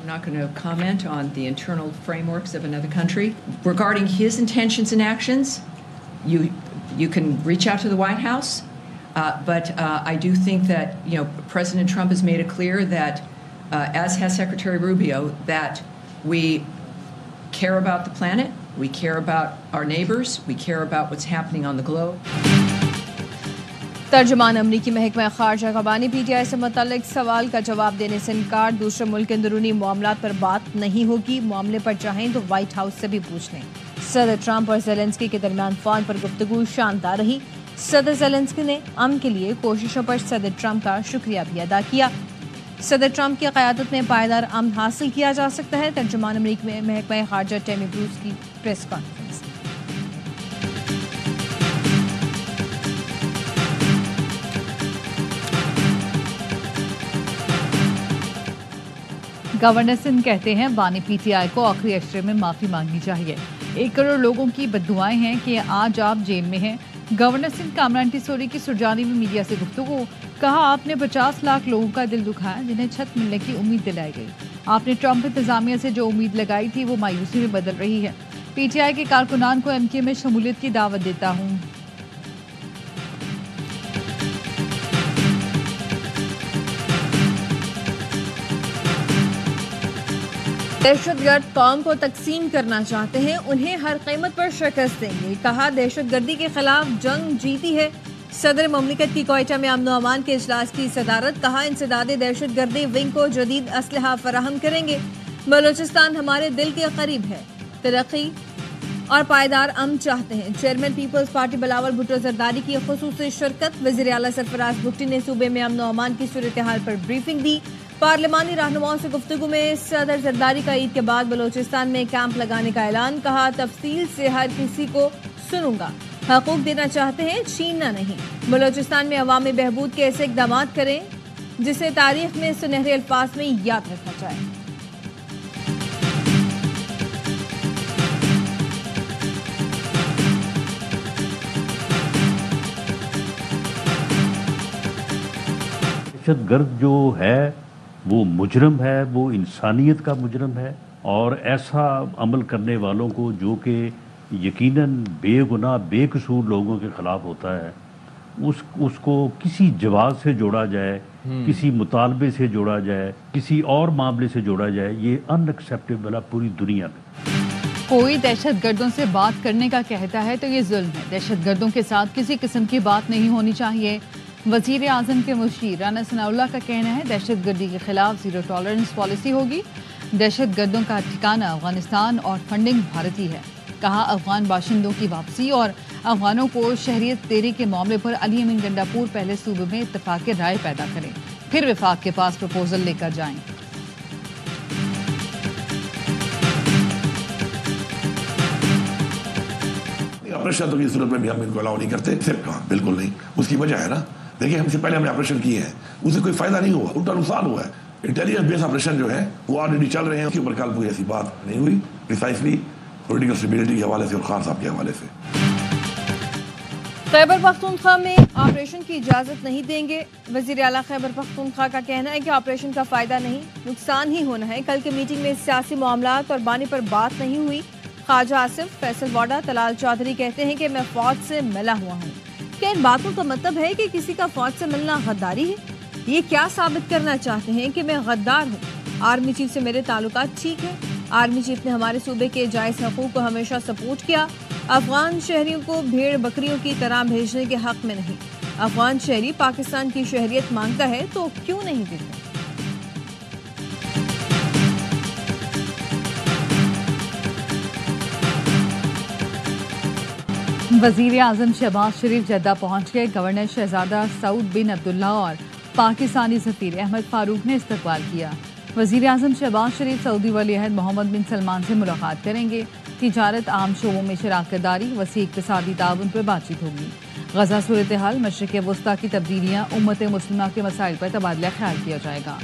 not going to comment on the internal frameworks of another country. Regarding his intentions and actions, you can reach out to the White House, but I do think that President Trump has made it clear that, as has Secretary Rubio, that we care about the planet, we care about our neighbors, we care about what's happening on the globe. ترجمان امریکی محکمہ خارجہ کا بانی پی T آئی سے متعلق سوال کا جواب دینے سے انکار. دوسرے ملک کے اندرونی معاملات پر بات نہیں ہوگی. معاملے پر چاہیں تو وائٹ ہاؤس سے بھی پوچھ لیں. صدر ٹرمپ اور زیلنسکی کے درمیان فون پر گفتگو شاندار رہی. صدر زیلنسکی نے امن کے لیے کوششوں پر صدر ٹرمپ کا شکریہ بھی ادا کیا. صدر ٹرمپ کی قیادت میں پائیدار امن حاصل کیا جا سکتا ہے. ترجمان امریکی میں محکمہ خارجہ ٹیمی بروس کی پریس کانفرنس. گورنر سندھ کہتے ہیں بانی پی ٹی آئی کو آخری اشرے میں معافی مانگنی چاہیے. 1 کروڑ لوگوں کی بددعائیں ہیں کہ آج آپ جیل میں ہیں. گورنر سندھ کامران ٹیسوری کی سرجانی میں میڈیا سے گفتگو. کہا آپ نے 50 لاکھ لوگوں کا دل دکھایا جنہیں چھت ملنے کی امید دلائی گئی. آپ نے ٹرمپ انتظامیہ سے جو امید لگائی تھی وہ مایوسی میں بدل رہی ہے. پی ٹی آئی کے کارکنان کو ایم کیو میں شمولیت کی دعوت دیتا ہوں. دہشت گرد قوم کو تقسیم کرنا چاہتے ہیں, انہیں ہر قیمت پر شکست دیں گے. کہا دہشت گردی کے خلاف جنگ جیتی ہے. صدر مملکت کی کوئٹہ میں امن و امان کے اجلاس کی صدارت. کہا انسداد دہشت گردی ونگ کو جدید اسلحہ فراہم کریں گے. بلوچستان ہمارے دل کے قریب ہے. ترقی اور پائیدار امن چاہتے ہیں. چیئرمین پیپلز پارٹی بلاول بھٹو زرداری کی خصوصی شرکت. وزیر اعلیٰ سرفراز بگٹی نے صوبے میں امن و امان کی صورتحال پر بریفنگ دی. پارلیمانی رہنماؤں سے گفتگو میں صدر زرداری کا عید کے بعد بلوچستان میں کیمپ لگانے کا اعلان. کہا تفصیل سے ہر کسی کو سنوں گا. حقوق دینا چاہتے ہیں, چھیننا نہیں. بلوچستان میں عوامی بہبود کے ایسے اقدامات کریں جسے تاریخ میں سنہرے الفاظ میں یاد رکھا جائے. دہشت گرد جو ہے وہ مجرم ہے, وہ انسانیت کا مجرم ہے, اور ایسا عمل کرنے والوں کو جو کہ یقیناً بے گناہ بے قصور لوگوں کے خلاف ہوتا ہے, اس کو کسی جواز سے جوڑا جائے, کسی مطالبے سے جوڑا جائے, کسی اور معاملے سے جوڑا جائے, یہ ان ایکسیپٹیبل ہے پوری دنیا میں. کوئی دہشت گردوں سے بات کرنے کا کہتا ہے تو یہ ظلم ہے. دہشت گردوں کے ساتھ کسی قسم کی بات نہیں ہونی چاہیے. وزیر اعظم کے مشیر رانا ثناء اللہ کا کہنا ہے دہشت گردی کے خلاف زیرو ٹالرنس پالیسی ہوگی. دہشت گردوں کا ٹھکانہ افغانستان اور فنڈنگ بھارتی ہے. کہا افغان باشندوں کی واپسی اور افغانوں کو شہریت دینے کے معاملے پر علی امین گنڈاپور پہلے صوبے میں اتفاق رائے پیدا کریں, پھر وفاق کے پاس پروپوزل لے کر جائیں. آپریشن تو کی صورت میں بھی ہم ان کو الاؤ نہیں کرتے. صرف کہاں بالکل نہیں. اس کی وجہ ہے نا, دیکھیے ہم سے پہلے ہم نے آپریشن کیے ہیں, اس سے کوئی فائدہ نہیں ہوا, الٹا نقصان ہوا ہے. انٹیلیجنس بیس آپریشن جو ہے وہ آلریڈی چل رہے ہیں, اس کے اوپر کل کوئی ایسی بات نہیں ہوئی پریسائسلی پولیٹیکل اسٹیبلٹی کے حوالے سے اور خان صاحب کے حوالے سے. خیبر پختونخوا میں آپریشن کی اجازت نہیں دیں گے. وزیر اعلیٰ خیبر پختونخوا کا کہنا ہے کہ آپریشن کا فائدہ نہیں, نقصان ہی ہونا ہے. کل کی میٹنگ میں سیاسی معاملات اور بانی پر بات نہیں ہوئی. خواجہ آصف, فیصل واڈا, طلال چودھری کہتے ہیں کہ میں فوج سے ملا ہوا ہوں. کیا ان باتوں کا مطلب ہے کہ کسی کا فوج سے ملنا غداری ہے؟ یہ کیا ثابت کرنا چاہتے ہیں کہ میں غدار ہوں؟ آرمی چیف سے میرے تعلقات ٹھیک ہیں. آرمی چیف نے ہمارے صوبے کے جائز حقوق کو ہمیشہ سپورٹ کیا. افغان شہریوں کو بھیڑ بکریوں کی طرح بھیجنے کے حق میں نہیں. افغان شہری پاکستان کی شہریت مانگتا ہے تو کیوں نہیں دیتے؟ وزیر اعظم شہباز شریف جدہ پہنچ گئے. گورنر شہزادہ سعود بن عبداللہ اور پاکستانی سفیر احمد فاروق نے استقبال کیا. وزیر اعظم شہباز شریف سعودی ولی عہد محمد بن سلمان سے ملاقات کریں گے. تجارت, عام شعبوں میں شراکت داری, وسیع اقتصادی تعاون پر بات چیت ہوگی. غزہ صورتحال, مشرق وسطیٰ کی تبدیلیاں, امت مسلمہ کے مسائل پر تبادلہ خیال کیا جائے گا.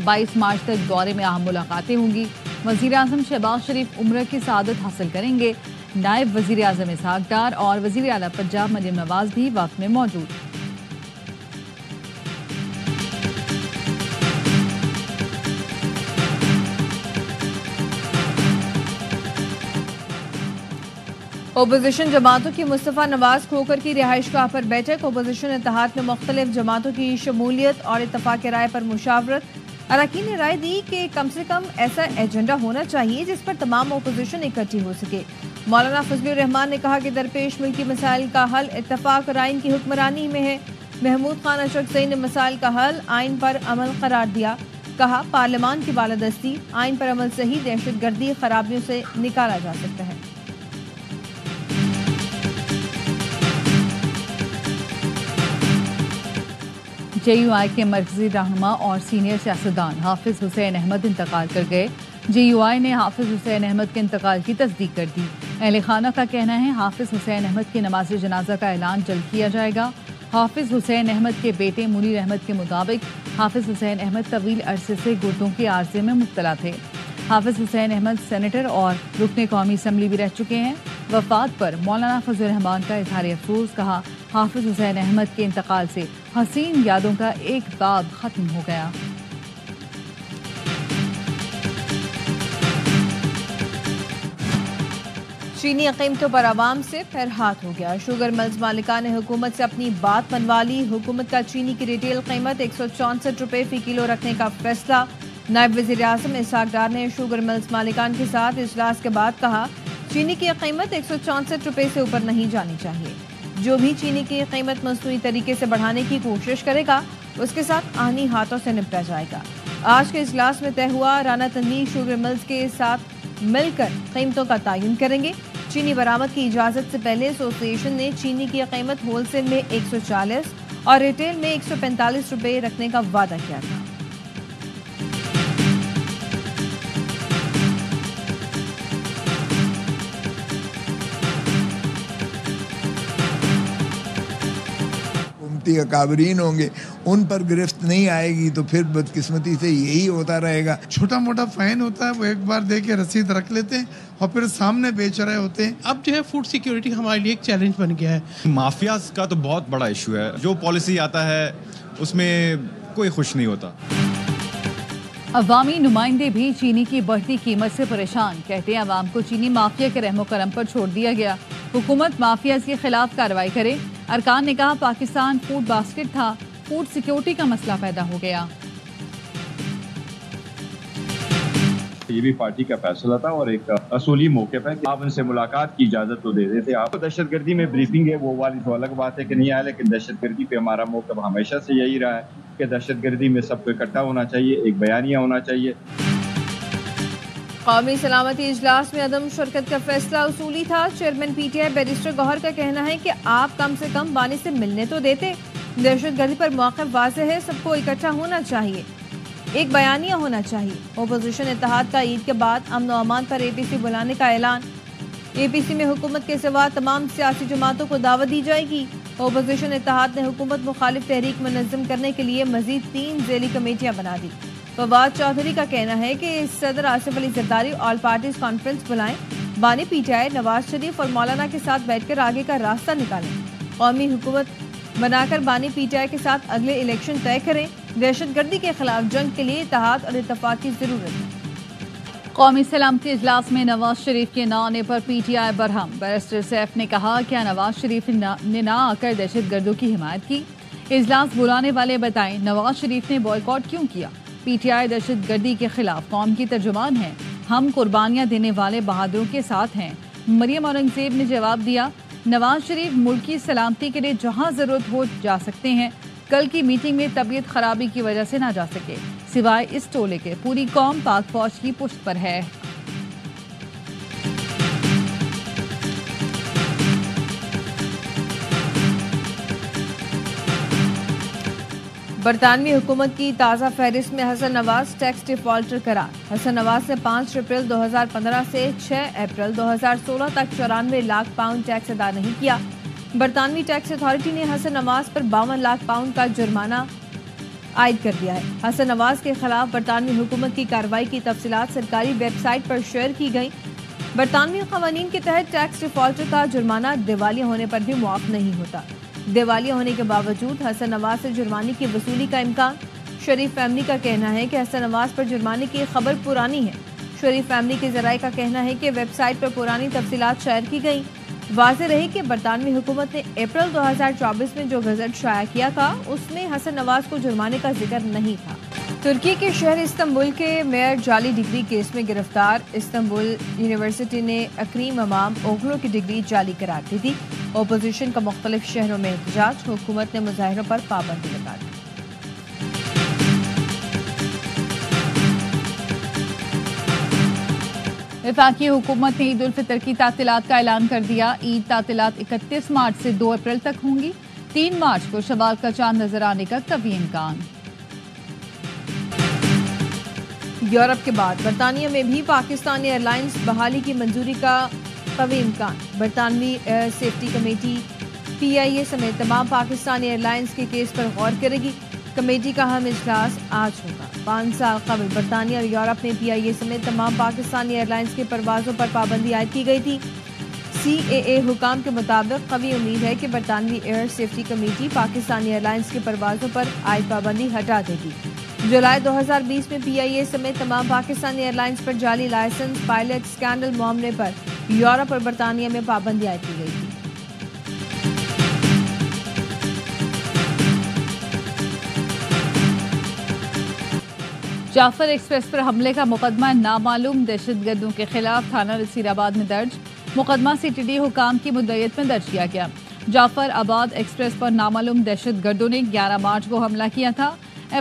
22 مارچ تک دورے میں اہم ملاقاتیں ہوں گی. وزیر اعظم شہباز شریف عمرہ کی سعادت حاصل کریں گے. نائب وزیر اعظم اسحاق ڈار اور وزیر اعلیٰ پنجاب مریم نواز بھی وقت میں موجود. اپوزیشن جماعتوں کی مصطفیٰ نواز کھوکر کی رہائش گاہ پر بیٹھک. اپوزیشن اتحاد میں مختلف جماعتوں کی شمولیت اور اتفاق رائے پر مشاورت. اراکین نے رائے دی کہ کم سے کم ایسا ایجنڈا ہونا چاہیے جس پر تمام اپوزیشن اکٹھی ہو سکے. مولانا فضل الرحمان نے کہا کہ درپیش ملکی مسائل کا حل اتفاق اور آئین کی حکمرانی میں ہے. محمود خان اشرف نے مسائل کا حل آئین پر عمل قرار دیا. کہا پارلیمان کی بالادستی آئین پر عمل سے ہی دہشت گردی خرابیوں سے نکالا جا سکتا ہے. جے یو آئی کے مرکزی رہنما اور سینئر سیاستدان حافظ حسین احمد انتقال کر گئے. جے یو آئی نے حافظ حسین احمد کے انتقال کی تصدیق کر دی. اہل خانہ کا کہنا ہے حافظ حسین احمد کی نماز جنازہ کا اعلان جلد کیا جائے گا. حافظ حسین احمد کے بیٹے منیر احمد کے مطابق حافظ حسین احمد طویل عرصے سے گردوں کے عارضے میں مبتلا تھے. حافظ حسین احمد سینیٹر اور رکن قومی اسمبلی بھی رہ چکے ہیں. وفات پر مولانا فضل الرحمان کا اظہار افسوس. کہا حافظ حسین احمد کے انتقال سے حسین یادوں کا ایک باب ختم ہو گیا. چینی قیمتوں پر عوام سے پھر ہاتھ ہو گیا. شوگر ملز مالکان نے حکومت سے اپنی بات منوا لی. حکومت کا چینی کی ریٹیل قیمت 164 روپے فی کلو رکھنے کا فیصلہ. نائب وزیر اعظم اسحاق ڈار نے شوگر ملز مالکان کے ساتھ اجلاس کے بعد کہا چینی کی قیمت 164 روپے سے اوپر نہیں جانی چاہیے. جو بھی چینی کی قیمت مصنوعی طریقے سے بڑھانے کی کوشش کرے گا اس کے ساتھ آہنی ہاتھوں سے نپٹا جائے گا. آج کے اجلاس میں طے ہوا رانا تنویر شوگر ملز کے ساتھ مل کر قیمتوں کا تعین کریں گے. چینی برآمد کی اجازت سے پہلے ایسوسی ایشن نے چینی کی قیمت ہول سیل میں 140 اور ریٹیل میں 145 روپے رکھنے کا وعدہ کیا تھا. اکابرین ہوں گے ان پر گرفت نہیں آئے گی تو پھر بدقسمتی سے یہی ہوتا رہے گا. چھوٹا موٹا فائن ہوتا ہے وہ ایک بار دے کے رسید رکھ لیتے ہیں اور پھر سامنے بیچ رہے ہوتے ہیں. اب جو ہے فوڈ سیکیورٹی ہمارے لیے ایک چیلنج بن گیا ہے. مافیاز کا تو بہت بڑا ایشو ہے. جو پالیسی آتا ہے اس میں کوئی خوش نہیں ہوتا. عوامی نمائندے بھی چینی کی بڑھتی قیمت سے پریشان. کہتے ہیں عوام کو چینی مافیا کے رحم و کرم پر چھوڑ دیا گیا. حکومت مافیاز کے خلاف کارروائی کرے. ارکان نے کہا پاکستان فوڈ باسکٹ تھا, فوڈ سیکیورٹی کا مسئلہ پیدا ہو گیا. یہ بھی پارٹی کا فیصلہ تھا اور ایک اصولی موقف ہے کہ آپ ان سے ملاقات کی اجازت تو دے دیتے. آپ کو دہشت گردی میں بریفنگ ہے وہ والی تو الگ بات ہے کہ نہیں آیا, لیکن دہشت گردی پہ ہمارا موقف ہمیشہ سے یہی رہا ہے کہ دہشت گردی میں سب کو اکٹھا ہونا چاہیے, ایک بیانیہ ہونا چاہیے. قومی سلامتی اجلاس میں عدم شرکت کا فیصلہ اصولی تھا. Chairman P T I barrister Gohar کا کہنا ہے کہ آپ کم سے کم بانی سے ملنے تو دیتے. دہشت گردی پر موقف واضح ہے, سب کو اکٹھا ہونا چاہیے, ایک بیانیہ ہونا چاہیے. اپوزیشن اتحاد کا عید کے بعد امن و امان پر اے پی سی بلانے کا اعلان. اے پی سی میں حکومت کے سوا تمام سیاسی جماعتوں کو دعوت دی جائے گی. اپوزیشن اتحاد نے حکومت مخالف تحریک منظم کرنے کے لیے مزید 3 ذیلی کمیٹیاں بنا دی. فواد چودھری کا کہنا ہے کہ صدر Asif Ali Zardari all parties conference بلائیں, بانی پی ٹی آئی نواز شریف اور مولانا کے ساتھ بیٹھ کر آگے کا راستہ نکالیں. قومی حکومت بنا کر بانی پی ٹی آئی کے ساتھ اگلے الیکشن طے کریں. دہشت گردی کے خلاف جنگ کے لیے اتحاد اور اتفاق کی ضرورت ہے. قومی سلامتی اجلاس میں نواز شریف کے نہ آنے پر پی ٹی آئی برہم. بیرسٹر سیف نے کہا کیا نواز شریف نے نہ آ کر دہشت گردوں کی حمایت کی؟ اجلاس بلانے والے بتائیں نواز شریف نے بائیکاٹ کیوں کیا؟ پی ٹی آئی دہشت گردی کے خلاف قوم کی ترجمان ہے. ہم قربانیاں دینے والے بہادروں کے ساتھ ہیں. مریم اورنگزیب نے جواب دیا نواز شریف ملک کی سلامتی کے لیے جہاں ضرورت ہو جا سکتے ہیں. کل کی میٹنگ میں طبیعت خرابی کی وجہ سے نہ جا سکے. سوائے اس ٹولے کے پوری قوم پاک فوج کی پشت پر ہے. برطانوی حکومت کی تازہ فہرست میں حسن نواز ٹیکس ڈیفالٹر قرار. حسن نواز نے 5 اپریل 2015 سے 6 اپریل 2016 تک 94 لاکھ پاؤنڈ ٹیکس ادا نہیں کیا. برطانوی ٹیکس اتھارٹی نے حسن نواز پر 52 لاکھ پاؤنڈ کا جرمانہ عائد کر دیا ہے. حسن نواز کے خلاف برطانوی حکومت کی کارروائی کی تفصیلات سرکاری ویب سائٹ پر شیئر کی گئیں. برطانوی قوانین کے تحت ٹیکس ڈیفالٹر کا جرمانہ دیوالیہ ہونے پر بھی معاف نہیں ہوتا. دیوالیہ ہونے کے باوجود حسن نواز سے جرمانے کی وصولی کا امکان. شریف فیملی کا کہنا ہے کہ حسن نواز پر جرمانے کی خبر پرانی ہے. شریف فیملی کے ذرائع کا کہنا ہے کہ ویب سائٹ پر پرانی تفصیلات شیئر کی گئیں. واضح رہی کہ برطانوی حکومت نے اپریل 2024 میں جو گزٹ شائع کیا تھا اس میں حسن نواز کو جرمانے کا ذکر نہیں تھا۔ ترکی کے شہر استنبول کے میئر جعلی ڈگری کیس میں گرفتار استنبول یونیورسٹی نے اکریم امام اوغلو کی ڈگری جعلی قرار دی تھی۔ اپوزیشن کا مختلف شہروں میں احتجاج، حکومت نے مظاہروں پر پابندی لگا دی۔ وفاقی حکومت نے عید الفطر کی تعطیلات کا اعلان کر دیا۔ عید تعطیلات 31 مارچ سے 2 اپریل تک ہوں گی۔ 3 مارچ کو شوال کا چاند نظر آنے کا قوی امکان۔ یورپ کے بعد برطانیہ میں بھی پاکستانی ایئر لائنز بحالی کی منظوری کا قوی امکان۔ برطانوی ایئر سیفٹی کمیٹی PIA سمیت تمام پاکستانی ایئر لائنز کے کیس پر غور کرے گی۔ کمیٹی کا اہم اجلاس آج ہوگا۔ 5 سال قبل برطانیہ اور یورپ میں PIA سمیت تمام پاکستانی ایئر لائنز کی پروازوں پر پابندی عائد کی گئی تھی۔ CAA حکام کے مطابق قوی امید ہے کہ برطانوی air safety committee Pakistani airlines کی پروازوں پر عائد پابندی ہٹا دے گی۔ جولائی 2020 میں PIA سمیت تمام پاکستانی ایئر لائنز پر جعلی لائسنس پائلٹ اسکینڈل معاملے پر یورپ اور برطانیہ میں پابندی عائد کی گئی تھی۔ جعفر ایکسپریس پر حملے کا مقدمہ نامعلوم دہشت گردوں کے خلاف تھانہ نصیر آباد میں درج۔ مقدمہ CTD حکام کی مدعیت میں درج کیا گیا۔ جعفر آباد ایکسپریس پر نامعلوم دہشت گردوں نے 11 مارچ کو حملہ کیا تھا۔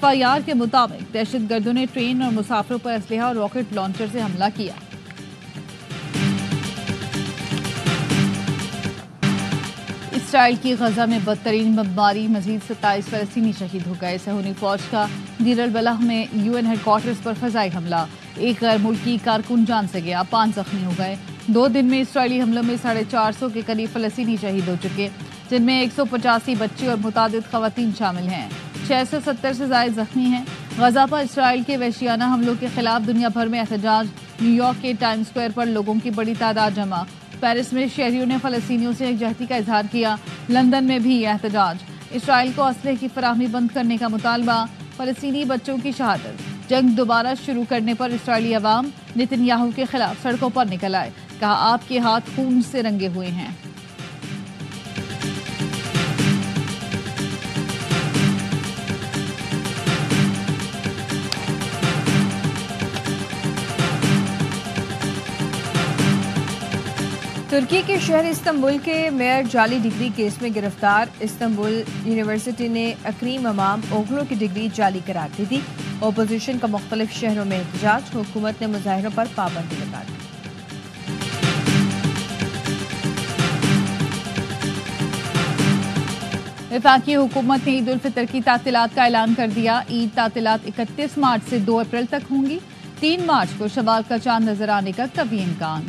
FIR کے مطابق دہشت گردوں نے ٹرین اور مسافروں پر اسلحہ اور راکٹ لانچر سے حملہ کیا۔ اسرائیل کی غزہ میں بدترین بمباری، مزید 27 فلسطینی شہید ہو گئے۔ صہیونی فوج کا دیر البلح میں UN ہیڈ کوارٹرز پر فضائی حملہ، ایک غیر ملکی کارکن جان سے گیا، 5 زخمی ہو گئے۔ 2 دن میں اسرائیلی حملوں میں 450 کے قریب فلسطینی شہید ہو چکے، جن میں 185 بچے اور متعدد خواتین شامل ہیں۔ 670 سے زائد زخمی ہیں۔ غزہ پر اسرائیل کے وحشیانہ حملوں کے خلاف دنیا بھر میں احتجاج، نیو یارک کے ٹائم سکوائر پر لوگوں کی بڑی تعداد جمع۔ پیرس میں شہریوں نے فلسطینیوں سے یکجہتی کا اظہار کیا۔ لندن میں بھی احتجاج، اسرائیل کو اسلحے کی فراہمی بند کرنے کا مطالبہ، فلسطینی بچوں کی شہادت۔ جنگ دوبارہ شروع کرنے پر اسرائیلی عوام نتن یاہو کے خلاف سڑکوں پر نکل آئے، کہا آپ کے ہاتھ خون سے رنگے ہوئے ہیں۔ ترکی کے شہر استنبول کے میئر جعلی ڈگری کیس میں گرفتار استنبول یونیورسٹی نے اکریم امام اوغلو کی ڈگری جعلی قرار دی تھی۔ اپوزیشن کا مختلف شہروں میں احتجاج، حکومت نے مظاہروں پر پابندی لگا دی۔ وفاقی حکومت نے عید الفطر کی تعطیلات کا اعلان کر دیا۔ عید تعطیلات 31 مارچ سے 2 اپریل تک ہوں گی۔ 3 مارچ کو شوال کا چاند نظر آنے کا قوی امکان۔